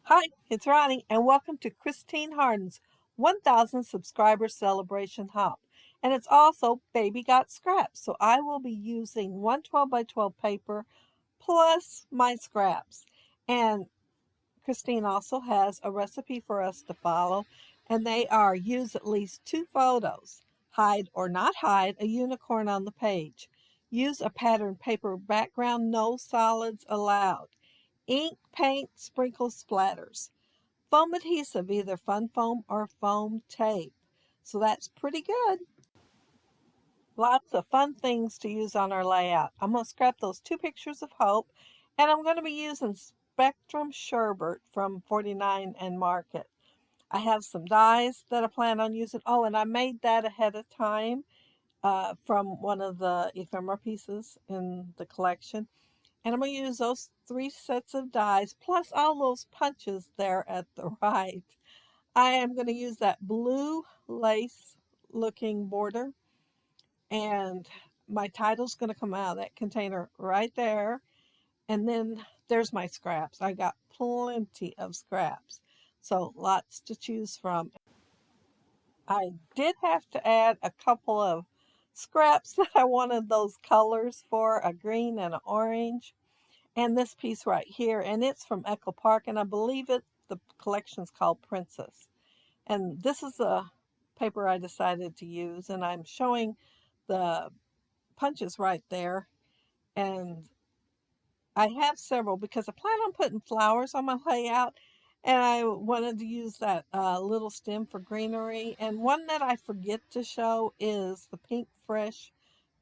Hi, it's Ronnie, and welcome to Christine Harden's 1000 subscriber celebration hop. And it's also Baby Got Scraps, so I will be using 112 by 12 paper plus my scraps. And Christine also has a recipe for us to follow, and they are use at least 2 photos. Hide or not hide a unicorn on the page. Use a patterned paper background, no solids allowed. Ink, paint, sprinkle, splatters. Foam adhesive, either fun foam or foam tape. So that's pretty good. Lots of fun things to use on our layout. I'm going to scrap those 2 pictures of hope, and I'm going to be using Spectrum Sherbet from 49 and Market. I have some dies that I plan on using. Oh, and I made that ahead of time from one of the ephemera pieces in the collection. And I'm going to use those 3 sets of dies plus all those punches there at the right. I am going to use that blue lace looking border, and my title's going to come out of that container right there. And then there's my scraps. I got plenty of scraps, so lots to choose from. I did have to add a couple of scraps that I wanted those colors for, a green and an orange, and this piece right here, and it's from Echo Park, and I believe the collection's called Princess. And this is the paper I decided to use, and I'm showing the punches right there. And I have several because I plan on putting flowers on my layout, and I wanted to use that little stem for greenery. And one that I forget to show is the pink fresh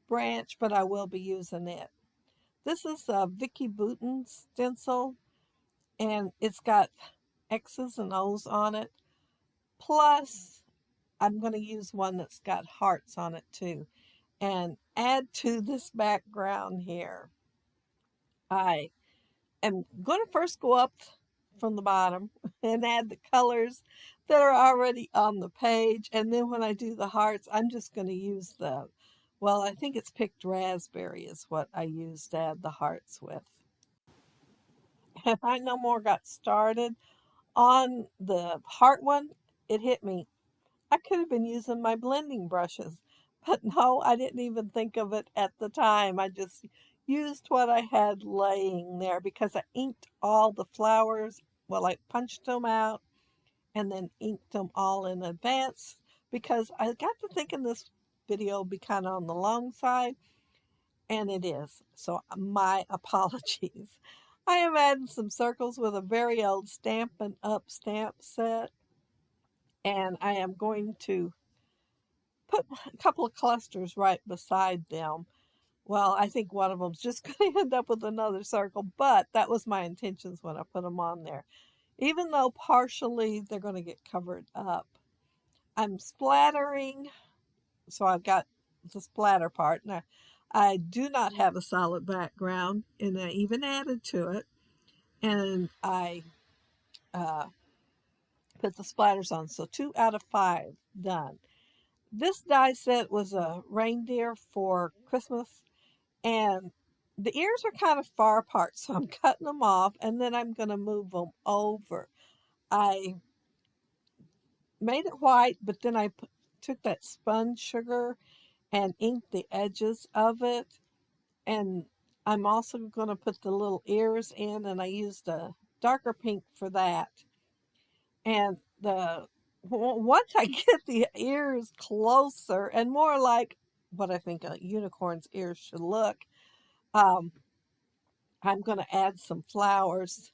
branch, but I will be using it. This is a Vicky Bouton stencil, and it's got X's and O's on it. Plus, I'm going to use one that's got hearts on it too. And add to this background here, I am going to first go up from the bottom and add the colors that are already on the page. And then when I do the hearts, I'm just going to use well, I think it's picked raspberry is what I used to add the hearts with. And I no more got started on the heart one. It hit me. I could have been using my blending brushes, but no, I didn't even think of it at the time. I just used what I had laying there because I inked all the flowers. Well, I punched them out and then inked them all in advance because I got to thinking this video would be kind of on the long side, and it is. So my apologies. I am adding some circles with a very old Stampin' Up stamp set, and I am going to put a couple of clusters right beside them. Well, I think one of them's just going to end up with another circle, but that was my intentions when I put them on there. Even though partially they're going to get covered up. I'm splattering, so I've got the splatter part. Now, I do not have a solid background, and I even added to it, and I uh, put the splatters on. So 2 out of 5 done. This die set was a reindeer for Christmas, and the ears are kind of far apart, so I'm cutting them off, and then I'm going to move them over. I made it white, but then I took that spun sugar and inked the edges of it, and I'm also going to put the little ears in, and I used a darker pink for that. And once I get the ears closer and more like what I think a unicorn's ears should look, um, I'm going to add some flowers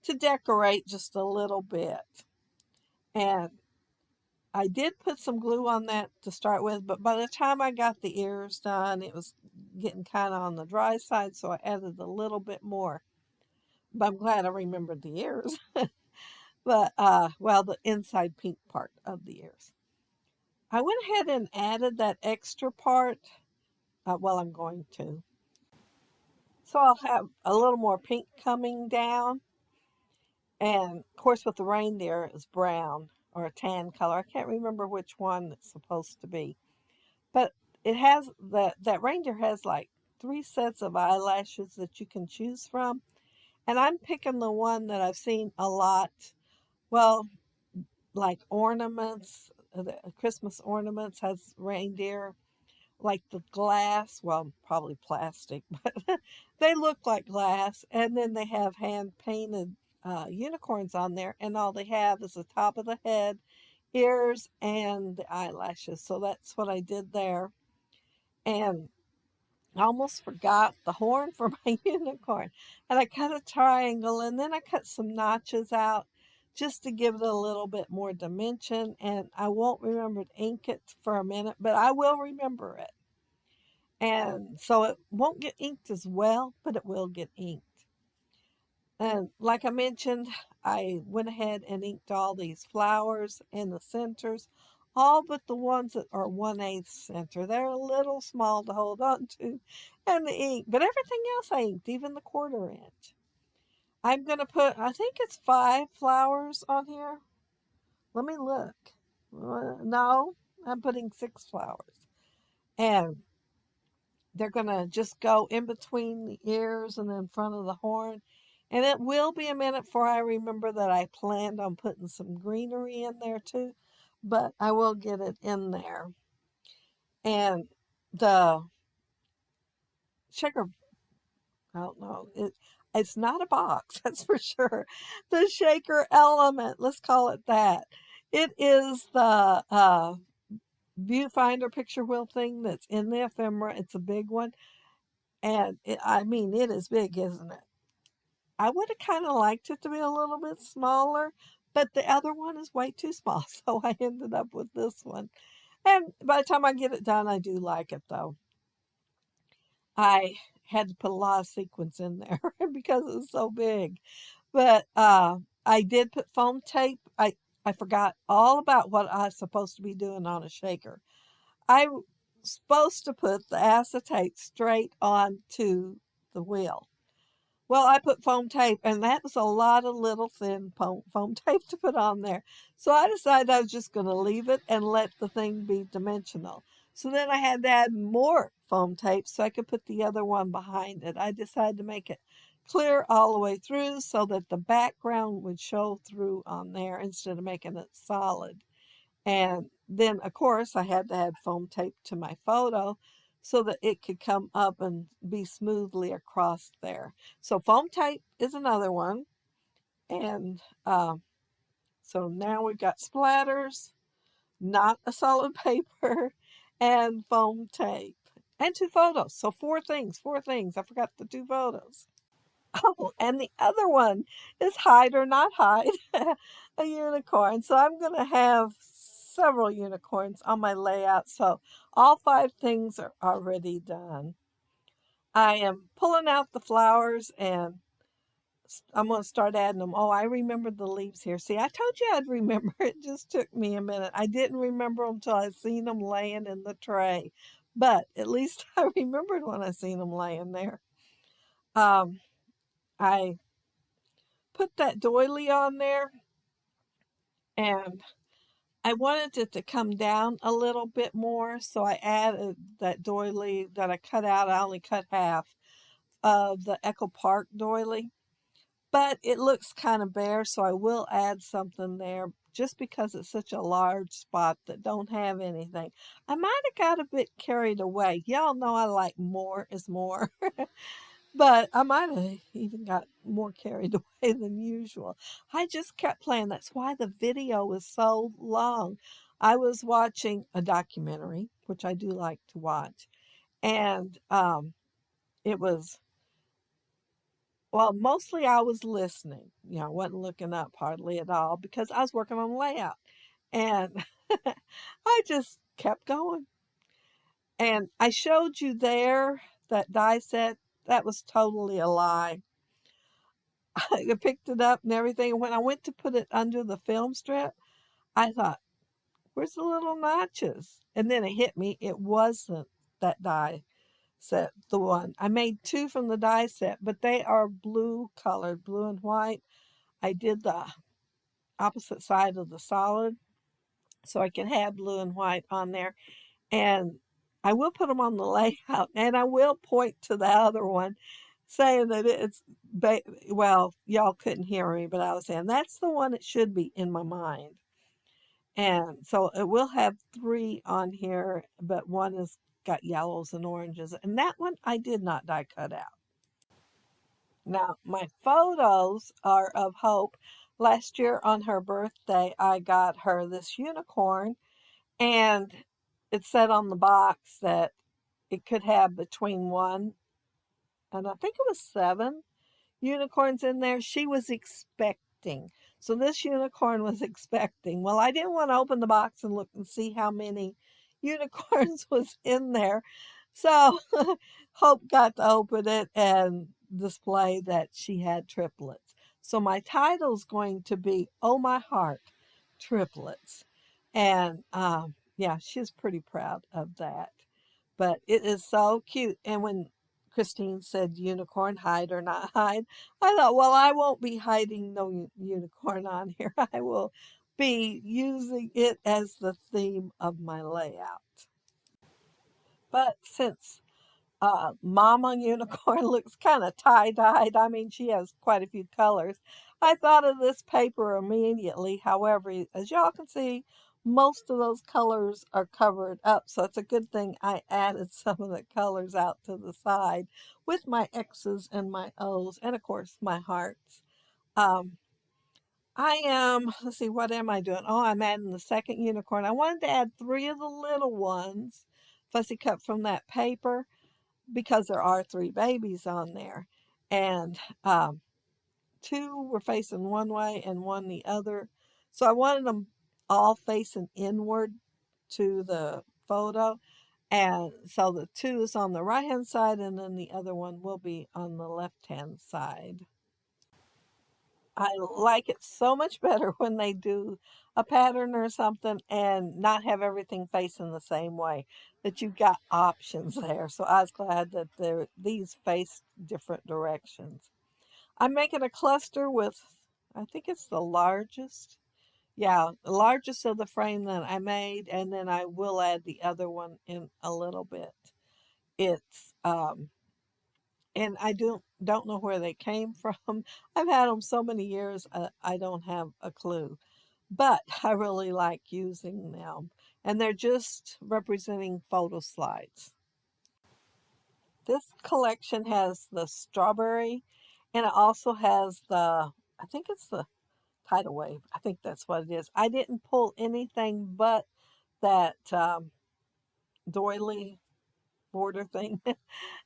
to decorate just a little bit. And I did put some glue on that to start with, but by the time I got the ears done, it was getting kind of on the dry side, so I added a little bit more. But I'm glad I remembered the ears. But, well, the inside pink part of the ears. I went ahead and added that extra part. Well, I'm going to. So I'll have a little more pink coming down. And of course, with the reindeer, it's brown or a tan color. I can't remember which one it's supposed to be. But it has that reindeer has like 3 sets of eyelashes that you can choose from. And I'm picking the one that I've seen a lot. Well, like ornaments, the Christmas ornaments has reindeer, like the glass, well, probably plastic, but they look like glass. And then they have hand painted unicorns on there, and all they have is the top of the head, ears, and the eyelashes. So that's what I did there. And I almost forgot the horn for my unicorn. And I cut a triangle, and then I cut some notches out just to give it a little bit more dimension. And I won't remember to ink it for a minute, but I will remember it. And so it won't get inked as well, but it will get inked. And like I mentioned, I went ahead and inked all these flowers in the centers, all but the ones that are 1/8 center. They're a little small to hold on to, and the ink, but everything else I inked, even the 1/4 inch. I'm going to put, I think it's 5 flowers on here. Let me look. No, I'm putting 6 flowers. And they're going to just go in between the ears and in front of the horn. And it will be a minute before I remember that I planned on putting some greenery in there too, but I will get it in there. And the shaker, I don't know, it's not a box, that's for sure. The shaker element, let's call it that. It is the viewfinder picture wheel thing that's in the ephemera. It's a big one. And I mean, it is big, isn't it? I would have kind of liked it to be a little bit smaller, but the other one is way too small. So I ended up with this one. And by the time I get it done, I do like it though. I had to put a lot of sequins in there because it was so big. But I did put foam tape. I forgot all about what I was supposed to be doing on a shaker. I was supposed to put the acetate straight onto the wheel. Well, I put foam tape, and that was a lot of little thin foam tape to put on there. So I decided I was just going to leave it and let the thing be dimensional. So then I had to add more foam tape so I could put the other one behind it. I decided to make it clear all the way through so that the background would show through on there instead of making it solid. And then, of course, I had to add foam tape to my photo so that it could come up and be smoothly across there. So foam tape is another one. And so now we've got splatters, not a solid paper, and foam tape. And 2 photos. So 4 things, 4 things. I forgot the 2 photos. Oh, and the other one is hide or not hide, a unicorn. So I'm going to have several unicorns on my layout. So all 5 things are already done. I am pulling out the flowers and I'm going to start adding them. Oh, I remembered the leaves here. See, I told you I'd remember. It just took me a minute. I didn't remember them until I seen them laying in the tray. But at least I remembered when I seen them laying there. I put that doily on there, and I wanted it to come down a little bit more, so I added that doily that I cut out. I only cut half of the Echo Park doily, but it looks kind of bare, so I will add something there just because it's such a large spot that don't have anything. I might have got a bit carried away. Y'all know I like more is more. But I might have even got more carried away than usual. I just kept playing. That's why the video was so long. I was watching a documentary, which I do like to watch, and it was, well, mostly I was listening. You know, I wasn't looking up hardly at all because I was working on layout, and I just kept going. And I showed you there that die set. That was totally a lie. I picked it up and everything. And when I went to put it under the film strip, I thought, where's the little notches? And then it hit me. It wasn't that die set, the one. I made 2 from the die set, but they are blue colored, blue and white. I did the opposite side of the solid so I can have blue and white on there. And I will put them on the layout, and I will point to the other one saying that well, y'all couldn't hear me, but I was saying that's the one that should be in my mind. And so it will have three on here, but one has got yellows and oranges. And that one I did not die cut out. Now, my photos are of Hope. Last year on her birthday, I got her this unicorn, and it said on the box that it could have between one and I think it was seven unicorns in there. She was expecting. So this unicorn was expecting. Well, I didn't want to open the box and look and see how many unicorns was in there. So Hope got to open it and display that she had triplets. So my title's going to be Oh My Heart, Triplets. And yeah, she's pretty proud of that. But it is so cute. And when Christine said unicorn hide or not hide, I thought, well, I won't be hiding no unicorn on here. I will be using it as the theme of my layout. But since Mama Unicorn looks kind of tie-dyed, I mean, she has quite a few colors, I thought of this paper immediately. However, as y'all can see, most of those colors are covered up, so it's a good thing I added some of the colors out to the side with my X's and my O's, and of course my hearts. Um, I am, let's see, what am I doing? Oh, I'm adding the second unicorn. I wanted to add three of the little ones, fussy cut from that paper, because there are three babies on there. And two were facing one way and one the other. So I wanted them all facing inward to the photo. And so the two is on the right hand side, and then the other one will be on the left hand side. I like it so much better when they do a pattern or something and not have everything facing the same way, that you've got options there. So I was glad that these face different directions. I'm making a cluster with, I think it's the largest. Yeah, the largest of the frame that I made, and then I will add the other one in a little bit. It's and I don't know where they came from. I've had them so many years, I don't have a clue. But I really like using them, and they're just representing photo slides. This collection has the strawberry, and it also has I think it's the tidal wave. I think that's what it is. I didn't pull anything but that doily border thing,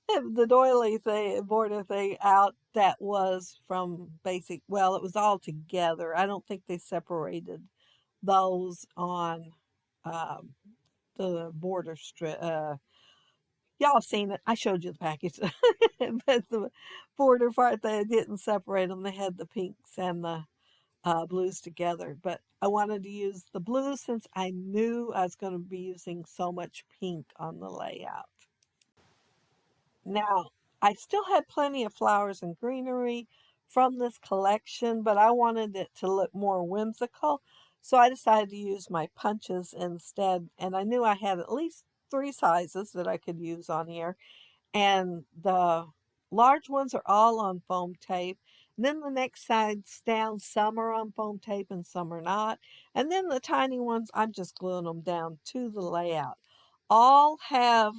the doily thing, border thing out that was from basic. Well, it was all together. I don't think they separated those on um, the border strip. Y'all seen it. I showed you the package. But the border part, they didn't separate them. They had the pinks and the blues together. But I wanted to use the blue since I knew I was going to be using so much pink on the layout. Now, I still had plenty of flowers and greenery from this collection, but I wanted it to look more whimsical. So I decided to use my punches instead. And I knew I had at least three sizes that I could use on here. And the large ones are all on foam tape. And then the next sides down, some are on foam tape and some are not. And then the tiny ones, I'm just gluing them down to the layout. All have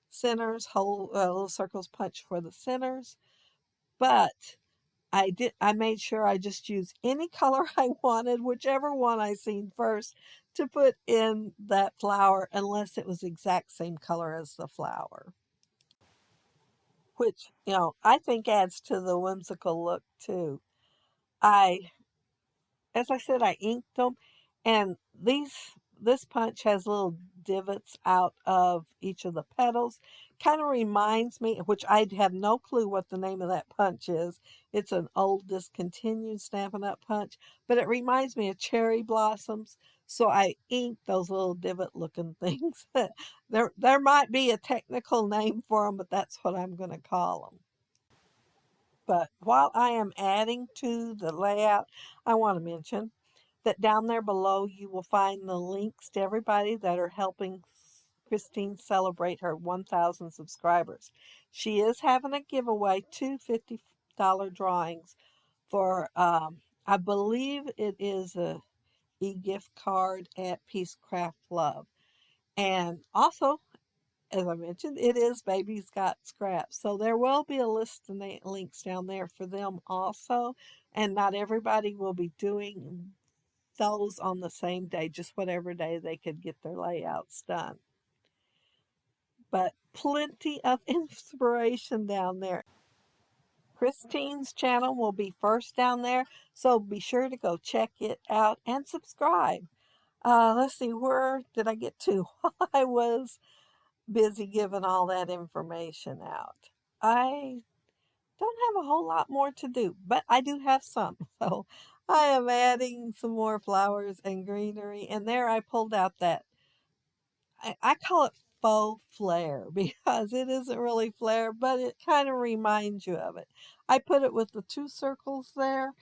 centers, whole little circles punched for the centers, but I made sure I just used any color I wanted, whichever one I seen first, to put in that flower, unless it was the exact same color as the flower, which, I think adds to the whimsical look too. I As I said, I inked them, and this punch has little divots out of each of the petals. Kind of reminds me, which I have no clue what the name of that punch is. It's an old discontinued Stampin' Up! Punch, but it reminds me of cherry blossoms. So I inked those little divot looking things. There might be a technical name for them, but that's what I'm going to call them. But while I am adding to the layout, I want to mention that down there below you will find the links to everybody that are helping Christine celebrate her 1,000 subscribers. She is having a giveaway, two $50 drawings for, I believe it is a e-gift card at Peace Craft Love. And also, as I mentioned, it is Baby's Got Scraps. So there will be a list and links down there for them also. And not everybody will be doing those on the same day, just whatever day they could get their layouts done. But plenty of inspiration down there. Christine's channel will be first down there, so be sure to go check it out and subscribe. Let's see, where did I get to? I was busy giving all that information out. I don't have a whole lot more to do, but I do have some. So I am adding some more flowers and greenery. And there I pulled out that, I call it faux flare because it isn't really flare, but it kind of reminds you of it. I put it with the two circles there.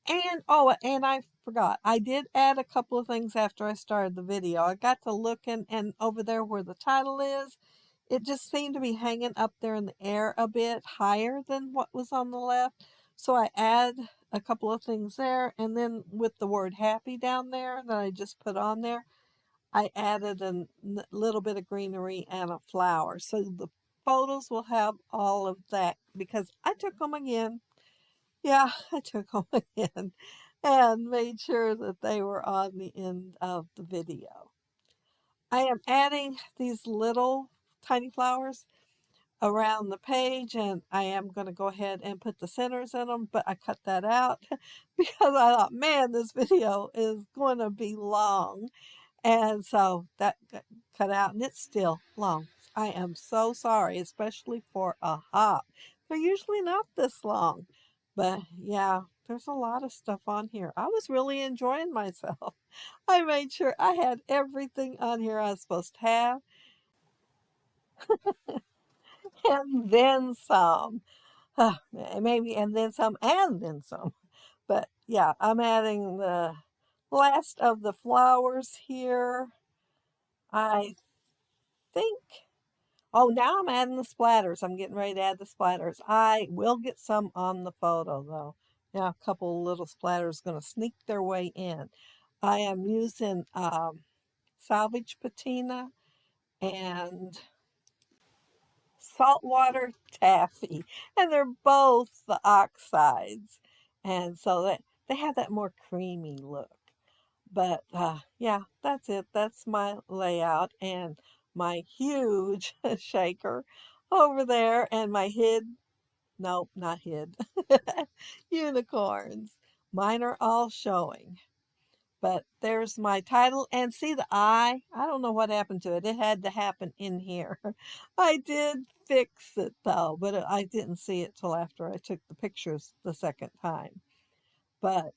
And oh, and I forgot, I did add a couple of things after I started the video. I got to looking, and over there where the title is, it just seemed to be hanging up there in the air a bit higher than what was on the left. So I add a couple of things there, and then with the word happy down there that I just put on there, I added a little bit of greenery and a flower. So the photos will have all of that because I took them again. Yeah, I took them again and made sure that they were on the end of the video. I am adding these little tiny flowers around the page, and I am going to go ahead and put the centers in them, but I cut that out because I thought, man, this video is going to be long. And so that got cut out, and it's still long. I am so sorry, especially for a hop. They're usually not this long. But yeah, there's a lot of stuff on here. I was really enjoying myself. I made sure I had everything on here I was supposed to have, and then some. Maybe, and then some, and then some. But yeah, I'm adding the last of the flowers here. I think, oh, now I'm adding the splatters. I'm getting ready to add the splatters. I will get some on the photo though. Yeah, a couple little splatters going to sneak their way in. I am using salvage patina and saltwater taffy, and they're both the oxides, and so that they have that more creamy look. But yeah, that's it. That's my layout and my huge shaker over there, and my hid, nope, not hid, unicorns. Mine are all showing. But there's my title, and see the eye? I don't know what happened to it. It had to happen in here. I did fix it though, but I didn't see it till after I took the pictures the second time. But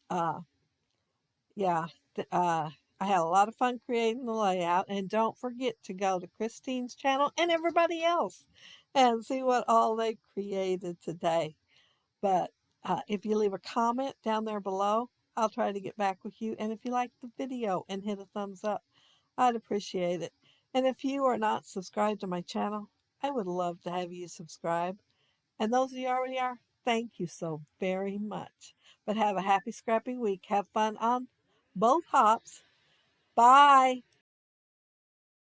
yeah, I had a lot of fun creating the layout, and don't forget to go to Christine's channel and everybody else and see what all they created today. But if you leave a comment down there below, I'll try to get back with you. And if you like the video and hit a thumbs up, I'd appreciate it. And if you are not subscribed to my channel, I would love to have you subscribe. And those of you already are, thank you so very much. But have a happy scrappy week. Have fun on both hops. Bye.